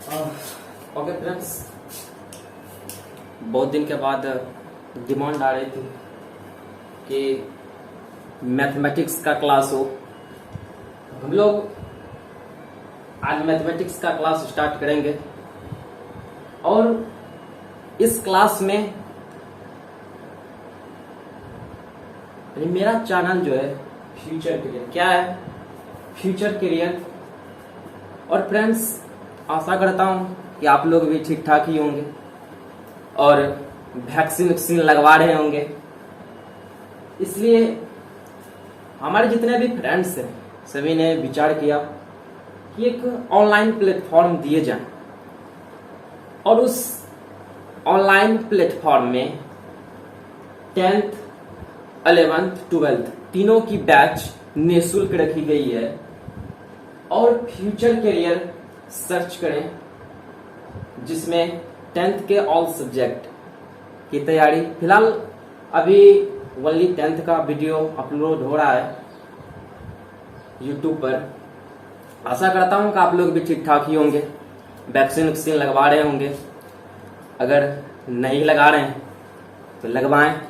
Okay friends, बहुत दिन के बाद डिमांड आ रही थी कि मैथमेटिक्स का क्लास हो। हम लोग आज मैथमेटिक्स का क्लास स्टार्ट करेंगे और इस क्लास में मेरा चैनल जो है फ्यूचर करियर क्या है, फ्यूचर करियर। और फ्रेंड्स, आशा करता हूं कि आप लोग भी ठीक ठाक ही होंगे और वैक्सीन लगवा रहे होंगे। इसलिए हमारे जितने भी फ्रेंड्स हैं सभी ने विचार किया कि एक ऑनलाइन प्लेटफॉर्म दिए जाए और उस ऑनलाइन प्लेटफॉर्म में 10th, 11th, 12th तीनों की बैच निःशुल्क रखी गई है और फ्यूचर करियर सर्च करें, जिसमें 10th के ऑल सब्जेक्ट की तैयारी। फिलहाल अभी ओनली 10th का वीडियो अपलोड हो रहा है यूट्यूब पर। आशा करता हूं कि आप लोग भी ठीक ठाक ही होंगे, वैक्सीन लगवा रहे होंगे। अगर नहीं लगा रहे हैं तो लगवाएं।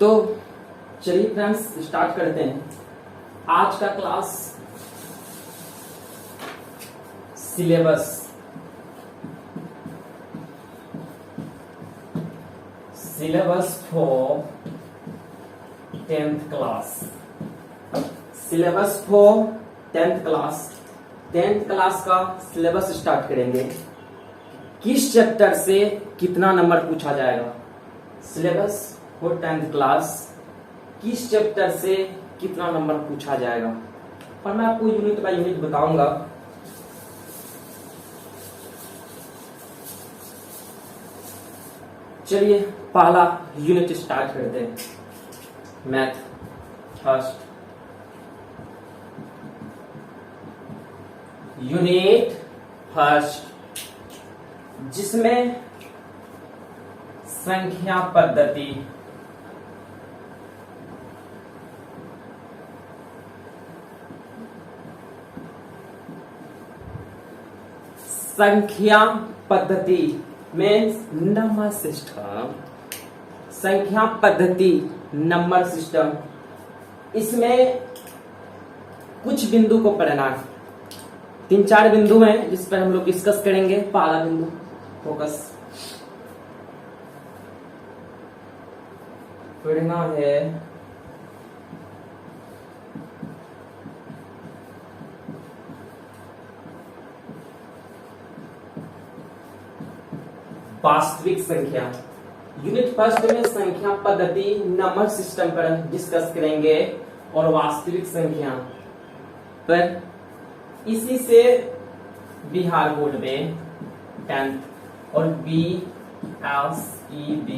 तो चलिए फ्रेंड्स, स्टार्ट करते हैं आज का class. Syllabus for 10th class. Syllabus for 10th class. 10th class का सिलेबस स्टार्ट करेंगे। किस चैप्टर से कितना नंबर पूछा जाएगा? सिलेबस फॉर 10th क्लास, किस चैप्टर से कितना नंबर पूछा जाएगा, और मैं आपको यूनिट बाय यूनिट बताऊंगा। चलिए पहला यूनिट स्टार्ट करते हैं, मैथ फर्स्ट यूनिट फर्स्ट, जिसमें संख्या पद्धति, संख्या पद्धति मीन्स नंबर सिस्टम। संख्या पद्धति नंबर सिस्टम, इसमें कुछ बिंदु को पढ़ना है। 3-4 बिंदु हैं जिस पर हम लोग डिस्कस करेंगे। पहला बिंदु फोकस पढ़ना है वास्तविक संख्या। यूनिट फर्स्ट में संख्या पद्धति नंबर सिस्टम पर डिस्कस करेंगे और वास्तविक संख्या पर। इसी से बिहार बोर्ड में 10th और BSEB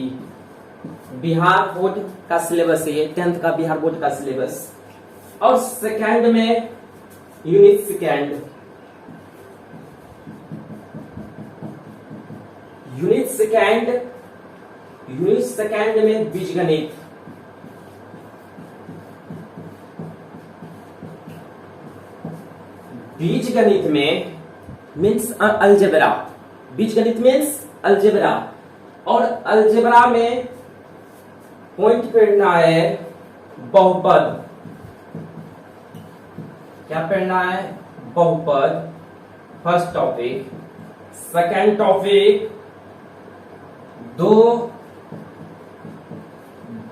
बिहार बोर्ड का सिलेबस है, 10th का बिहार बोर्ड का सिलेबस। और सेकंड में यूनिट सेकंड, यूनिट सेकंड में बीजगणित। बीजगणित में मीन्स अलजेब्रा। बीजगणित मीन्स अलजेब्रा, और अलजेब्रा में पॉइंट पढ़ना है बहुपद। क्या पढ़ना है? बहुपद, फर्स्ट टॉपिक। सेकंड टॉपिक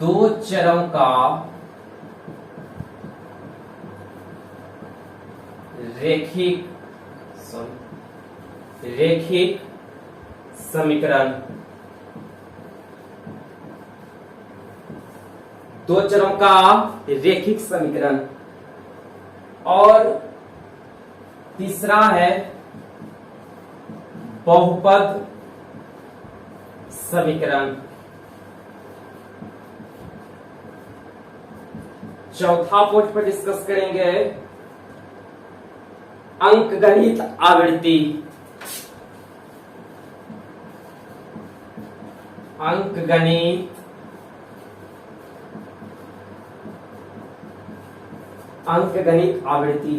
दो चरों का रैखिक समीकरण। दो चरों का रैखिक समीकरण। और तीसरा है बहुपद समीकरण। चौथा पॉइंट पर डिस्कस करेंगे अंकगणित आवृत्ति। अंकगणित आवृत्ति,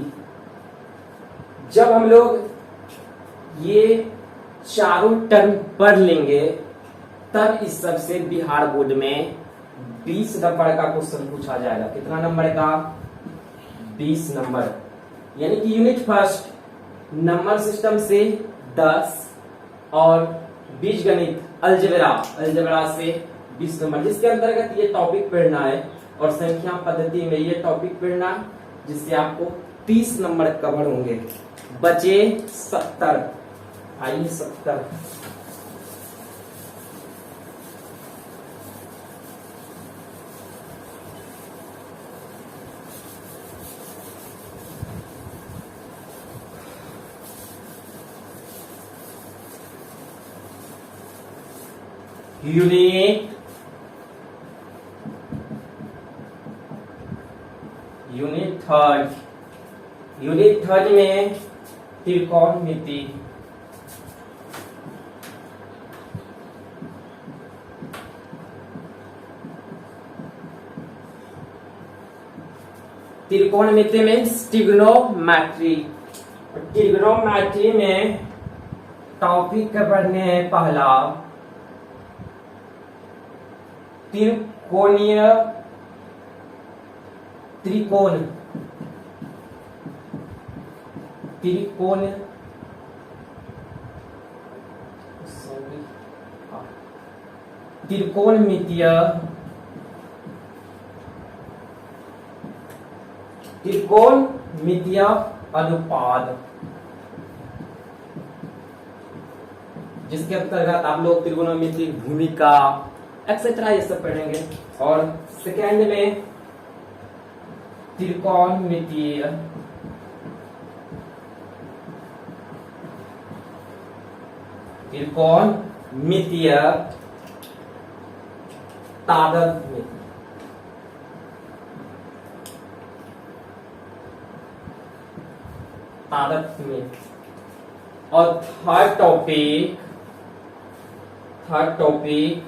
जब हम लोग ये चारों टर्म पढ़ लेंगे तब इस सबसे बिहार बोर्ड में 20 नंबर का क्वेश्चन पूछा जाएगा। कितना नंबर का? 20 नंबर, यानी कि यूनिट फर्स्ट नंबर सिस्टम से 10 और बीजगणित अलजेब्रा से 20 नंबर, जिसके अंतर्गत ये टॉपिक पढ़ना है और संख्या पद्धति में ये टॉपिक पढ़ना है, जिससे आपको 30 नंबर कवर होंगे। बचे 70। आइए 70। यूनिट थर्ड में त्रिकोणमिति। त्रिकोणमिति में ट्रिग्नोमेट्री। ट्रिग्नोमेट्री में टॉपिक पढ़ने हैं पहला त्रिकोणीय त्रिकोण त्रिकोणमितीय अनुपात, जिसके अंतर्गत आप लोग त्रिकोणमिति भूमिका एक्सेट्रा ये सब पढ़ेंगे। और सेकेंड में त्रिकोणमितीय तादात्म्य। और थर्ड टॉपिक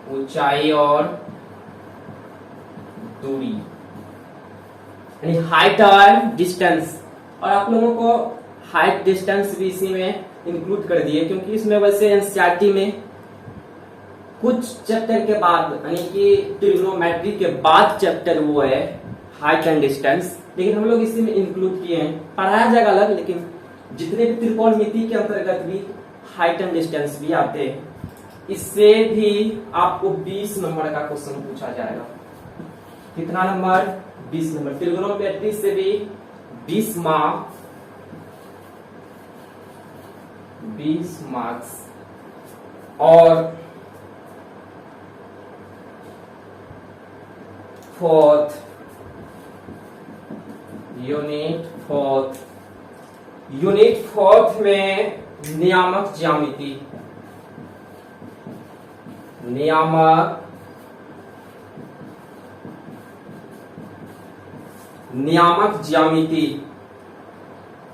ऊंचाई और दूरी, यानी हाइट और डिस्टेंस। और आप लोगों को हाइट डिस्टेंस भी इसी में इंक्लूड कर दिए, क्योंकि इसमें वैसे एनसीईआरटी में कुछ चैप्टर के बाद, यानी कि ट्रिग्नोमेट्री के बाद चैप्टर वो है हाइट एंड डिस्टेंस, लेकिन हम लोग इसी में इंक्लूड किए हैं। पढ़ाया जाएगा अलग, लेकिन जितने भी त्रिकोणमिति के अंतर्गत भी हाइट एंड डिस्टेंस भी आते हैं, इससे भी आपको 20 नंबर का क्वेश्चन पूछा जाएगा। कितना नंबर? 20 नंबर। ट्रिग्नोमेट्री से भी 20 मार्क्स। और यूनिट फोर्थ में नियामक ज्यामिति,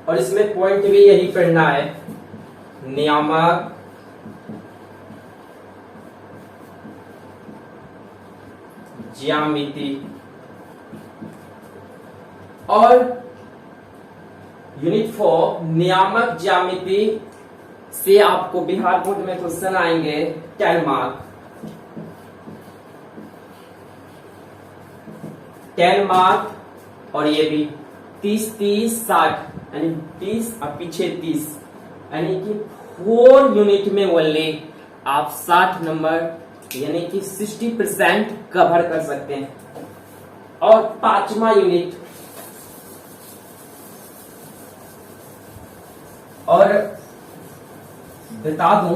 और इसमें पॉइंट भी यही पढ़ना है, नियामक ज्यामिति। और यूनिट 4 नियामक ज्यामिति से आपको बिहार बोर्ड में क्वेश्चन आएंगे 10 मार्क। और ये भी 30-30-60, यानी 30 और पीछे 30, यानी कि 4 यूनिट में ओनली आप 60 नंबर, यानी कि 60% कवर कर सकते हैं। और 5वां यूनिट, और बता दूं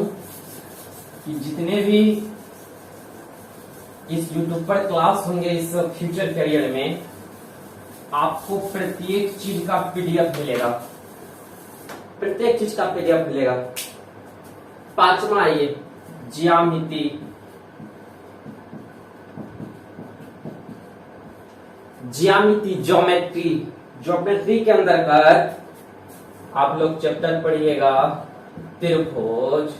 कि जितने भी इस यूट्यूब पर क्लास होंगे इस फ्यूचर करियर में, आपको प्रत्येक चीज का पीडीएफ मिलेगा, प्रत्येक चीज का पीडीएफ मिलेगा। 5वां आइए ज्योमेट्री के अंतर्गत आप लोग चैप्टर पढ़िएगा त्रिभुज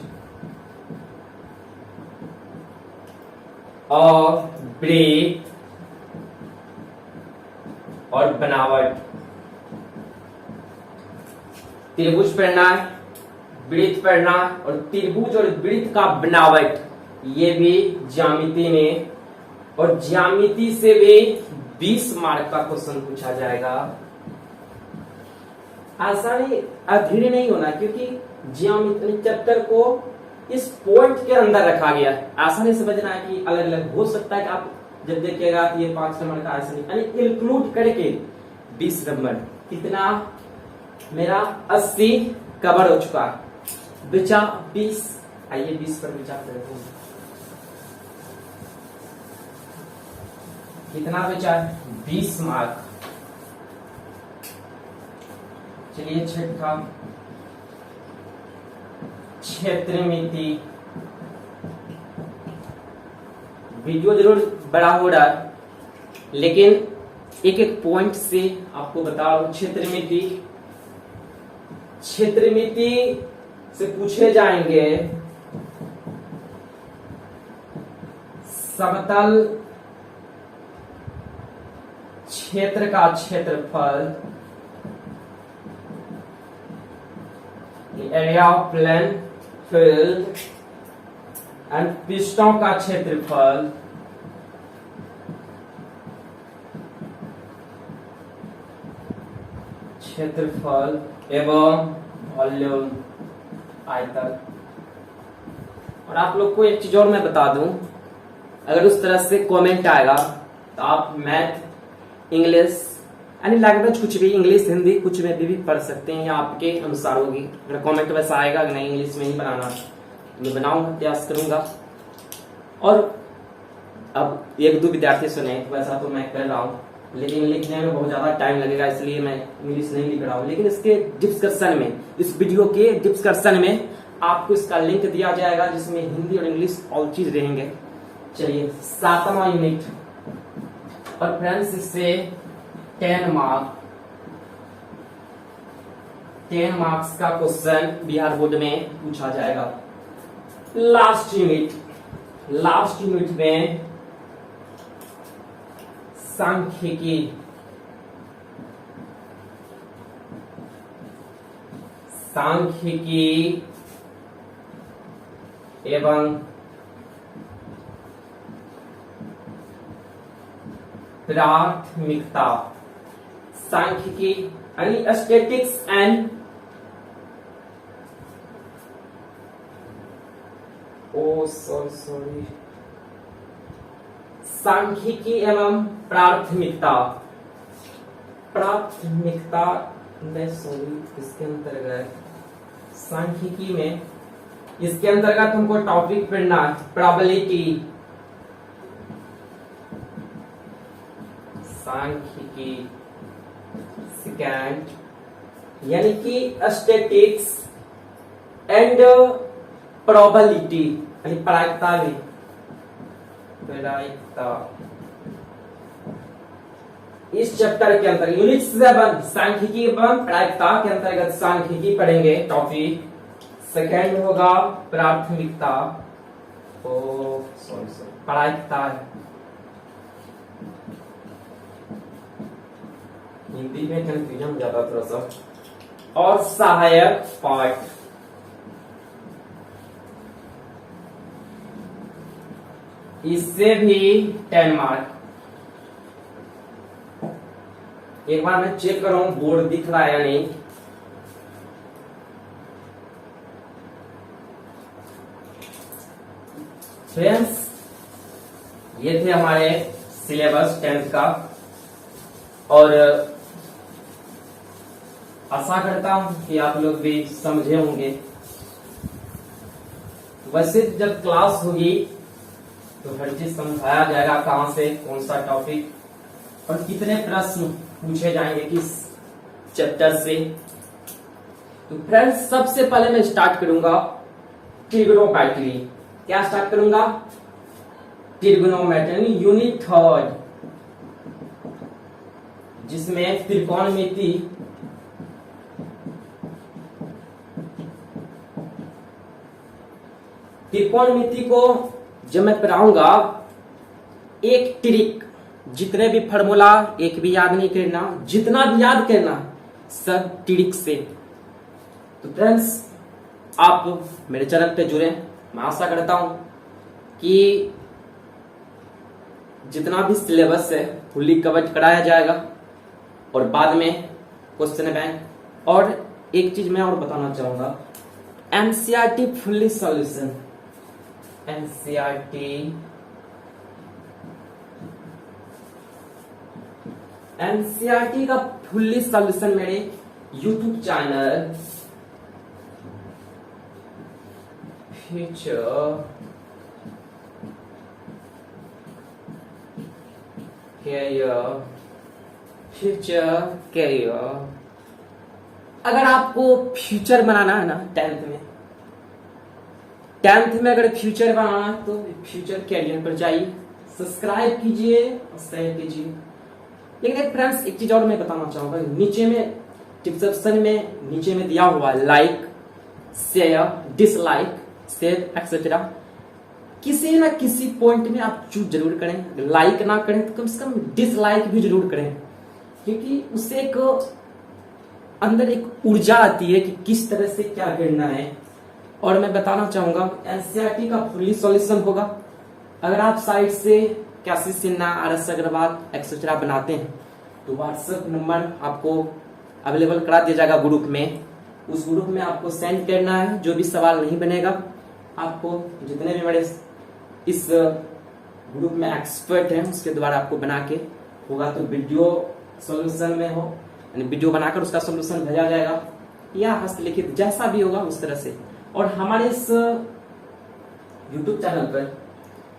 और वृत्त और बनावट। त्रिभुज पढ़ना है, वृत्त पढ़ना और त्रिभुज और वृत्त का बनावट, ये भी ज्यामिति में, और ज्यामिति से भी 20 मार्क का क्वेश्चन पूछा जाएगा। आसानी अधीर नहीं होना, क्योंकि ज्यामिति चैप्टर को इस पॉइंट के अंदर रखा गया है। आसानी समझना है कि अलग अलग हो सकता है कि आप जब देखिएगा तो ये 5 नंबर का आसानी, यानी इंक्लूड करके 20 नंबर, कितना मेरा 80 कवर हो चुका है। बचा 20, आइए 20 पर विचार करते हैं। कितना बचा है? 20 मार्क। चलिए छठा, क्षेत्रमिति। वीडियो जरूर बड़ा हो रहा है, लेकिन एक एक पॉइंट से आपको बता रहा हूं। क्षेत्रमिति, क्षेत्रमिति से पूछे जाएंगे समतल क्षेत्र का क्षेत्रफल, area of plane field, and पृष्ठों का क्षेत्रफल, क्षेत्रफल एवं वॉल्यूम, आयतन। और आप लोग को एक चीज और मैं बता दूं, अगर उस तरह से कमेंट आएगा तो आप मैथ, इंग्लिश, यानी लैंग्वेज कुछ भी, इंग्लिश हिंदी कुछ में भी पढ़ सकते हैं, या आपके अनुसार होगी। अगर कमेंट वैसा आएगा कि नहीं इंग्लिश में ही बनाना, मैं बनाऊंगा, प्रयास करूंगा। और अब 1-2 विद्यार्थी सुने, वैसा तो मैं कर रहा हूँ, लेकिन लिखने में बहुत ज्यादा टाइम लगेगा, इसलिए मैं इंग्लिश नहीं लिख रहा हूँ। लेकिन इसके डिस्कशन में, इस वीडियो के डिस्कशन में आपको इसका लिंक दिया जाएगा, जिसमें हिंदी और इंग्लिश ऑल चीज रहेंगे। चलिए 7वां यूनिट, और फ्रेंड्स इससे 10 मार्क्स का क्वेश्चन बिहार बोर्ड में पूछा जाएगा। लास्ट यूनिट में सांख्यिकी, एवं प्राथमिकता। सांख्यिकी यानी स्टैटिक्स एंड सांख्यिकी एवं प्राथमिकता। इसके अंतर्गत सांख्यिकी में, इसके अंतर्गत हमको टॉपिक पढ़ना है प्रोबेबिलिटी, सांख्यिकी। सेकंड यानी कि स्टैटिक्स एंड प्रोबेबिलिटी, यानी प्रायिकता भी, प्रायिकता। इस चैप्टर के अंतर्गत यूनिट 7 सांख्यिकी एवं प्रायिकता के अंतर्गत सांख्यिकी पढ़ेंगे टॉपिक। सेकंड होगा प्राथमिकता, प्रायिकता है, हिंदी में कंफ्यूजन हो जाता थोड़ा सा। और सहायक पाठ, इससे भी 10 मार्क। एक बार मैं चेक करूं बोर्ड दिख रहा है या नहीं। फ्रेंड्स, ये थे हमारे सिलेबस 10th का, और आशा करता हूं कि आप लोग भी समझे होंगे। वैसे जब क्लास होगी तो हर चीज समझाया जाएगा, कहां से कौन सा टॉपिक और कितने प्रश्न पूछे जाएंगे किस चैप्टर से। तो फ्रेंड्स, सबसे पहले मैं स्टार्ट करूंगा ट्रिग्नोमेट्री। क्या स्टार्ट करूंगा? ट्रिग्नोमेट्री यूनिट 3, जिसमें त्रिकोणमिति, त्रिकोणमिति को जब मैं पढ़ाऊंगा, एक ट्रिक जितने भी फार्मूला एक भी याद नहीं करना, जितना भी याद करना सब ट्रिक से। तो फ्रेंड्स आप मेरे चैनल पे जुड़े, मैं आशा करता हूं कि जितना भी सिलेबस है फुल्ली कवर कराया जाएगा और बाद में क्वेश्चन बैंक। और एक चीज मैं और बताना चाहूंगा, एनसीईआरटी फुल्ली सॉल्यूशन, एनसीईआरटी का फुल्ली सॉल्यूशन मेरे यूट्यूब चैनल फ्यूचर कैरियर। अगर आपको फ्यूचर बनाना है ना, टेंथ में अगर फ्यूचर बनाना है तो फ्यूचर कैरियर पर जाइए, सब्सक्राइब कीजिए और शेयर कीजिए। लेकिन फ्रेंड्स एक चीज और मैं बताना चाहूंगा, नीचे में डिस्क्रिप्शन में नीचे में दिया हुआ like, share, dislike, share etcetera, किसी ना किसी पॉइंट में आप चूज जरूर करें। लाइक ना करें तो कम से कम डिसलाइक भी जरूर करें, क्योंकि उससे एक अंदर एक ऊर्जा आती है कि किस तरह से क्या करना है। और मैं बताना चाहूंगा एनसीईआरटी का फुल्ली सॉल्यूशन होगा। अगर आप साइट से कैसी सिन्हा, आरएस अग्रवाल एक्सेट्रा बनाते हैं तो व्हाट्सएप नंबर आपको अवेलेबल करा दिया जाएगा ग्रुप में। उस ग्रुप में आपको सेंड करना है, जो भी सवाल नहीं बनेगा आपको, जितने भी मेरे इस ग्रुप में एक्सपर्ट हैं उसके द्वारा आपको बना के होगा तो वीडियो सॉल्यूशन में हो, यानी वीडियो बनाकर उसका सॉल्यूशन भेजा जाएगा या हस्तलिखित, जैसा भी होगा उस तरह से। और हमारे इस यूट्यूब चैनल पर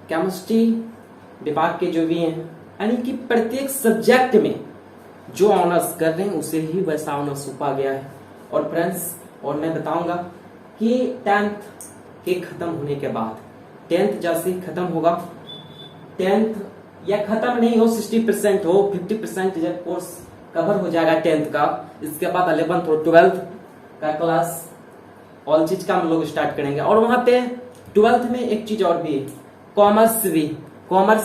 केमिस्ट्री विभाग के जो भी हैं, यानी कि प्रत्येक सब्जेक्ट में जो ऑनर्स कर रहे हैं उसे ही वैसा ऑनर्स सौंपा गया है। और फ्रेंड्स और मैं बताऊंगा कि टेंथ के खत्म होने के बाद, टेंथ जैसे खत्म होगा, टेंथ या खत्म नहीं हो 60% हो 50% जब कोर्स कवर हो जाएगा टेंथ का, इसके बाद 11th और 12th का क्लास ऑल चीज का हम लोग स्टार्ट करेंगे। और वहां पे 12th में एक चीज और भी, कॉमर्स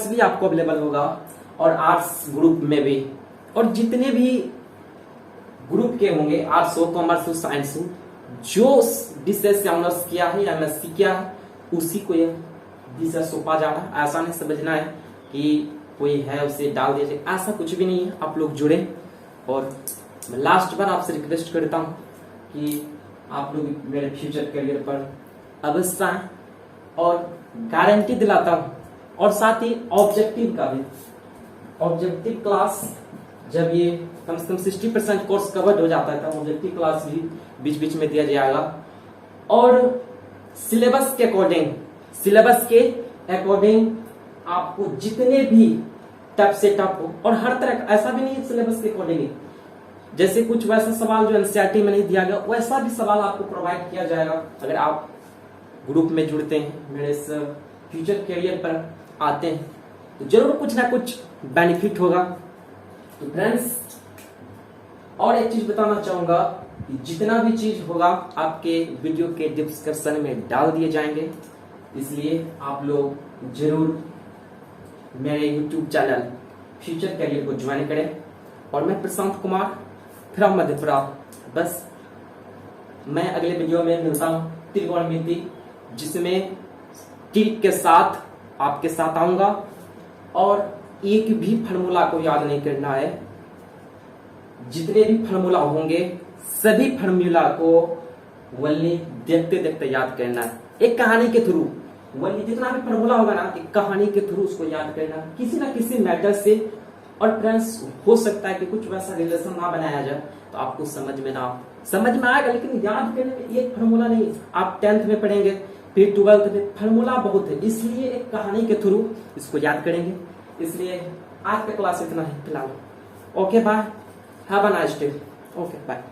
भी आपको अवेलेबल होगा और आर्ट्स ग्रुप में भी। और जितने भी ग्रुप के होंगे, आर्ट्स हो, कॉमर्स हो, साइंस हो, जो विषय से ऑनर्स किया है या एमएससी किया है उसी को यह विषय सौंपा जा रहा है। ऐसा नहीं समझना है कि कोई है उसे डाल दीजिए, ऐसा कुछ भी नहीं है। आप लोग जुड़े। और मैं लास्ट बार आपसे रिक्वेस्ट करता हूं कि आप लोग मेरे फ्यूचर करियर पर अवश्य आएं, और गारंटी दिलाता हूं। और साथ ही ऑब्जेक्टिव का भी, ऑब्जेक्टिव क्लास जब ये कम से कम 60% कोर्स कवर्ड हो जाता है तो ऑब्जेक्टिव क्लास भी बीच बीच में दिया जाएगा। और सिलेबस के अकॉर्डिंग आपको जितने भी टफ से टफ हो, और हर तरह, ऐसा भी नहीं है सिलेबस के अकॉर्डिंग जैसे कुछ वैसा सवाल जो एनसीईआरटी में नहीं दिया गया वैसा भी सवाल आपको प्रोवाइड किया जाएगा। अगर आप ग्रुप में जुड़ते हैं, मेरे इस फ्यूचर कैरियर पर आते हैं तो जरूर कुछ ना कुछ बेनिफिट होगा। तो फ्रेंड्स और एक चीज बताना चाहूंगा कि जितना भी चीज होगा आपके वीडियो के डिस्क्रिप्शन में डाल दिए जाएंगे, इसलिए आप लोग जरूर मेरे यूट्यूब चैनल फ्यूचर कैरियर को ज्वाइन करें। और मैं प्रशांत कुमार फ्रॉम मधेपुरा, बस मैं अगले वीडियो में मिलता हूँ त्रिकोणमिति, जिसमें ट्रिक के साथ आपके साथ आऊंगा। और एक भी फार्मूला को याद नहीं करना है, जितने भी फार्मूला होंगे सभी फार्मूला को वल्ली देखते देखते याद करना है। एक कहानी के थ्रू, वल्ली जितना भी फार्मूला होगा ना, एक कहानी के थ्रू उसको याद करना किसी ना किसी मैटर से। और फ्रेंड्स हो सकता है कि कुछ वैसा रिलेशन ना बनाया जाए तो आपको समझ में आएगा, लेकिन याद करने में एक फार्मूला नहीं। आप 10th में पढ़ेंगे, फिर 12th में, फार्मूला बहुत है, इसलिए एक कहानी के थ्रू इसको याद करेंगे। इसलिए आज का क्लास इतना ही फिलहाल। Okay bye, have a nice day. Okay bye.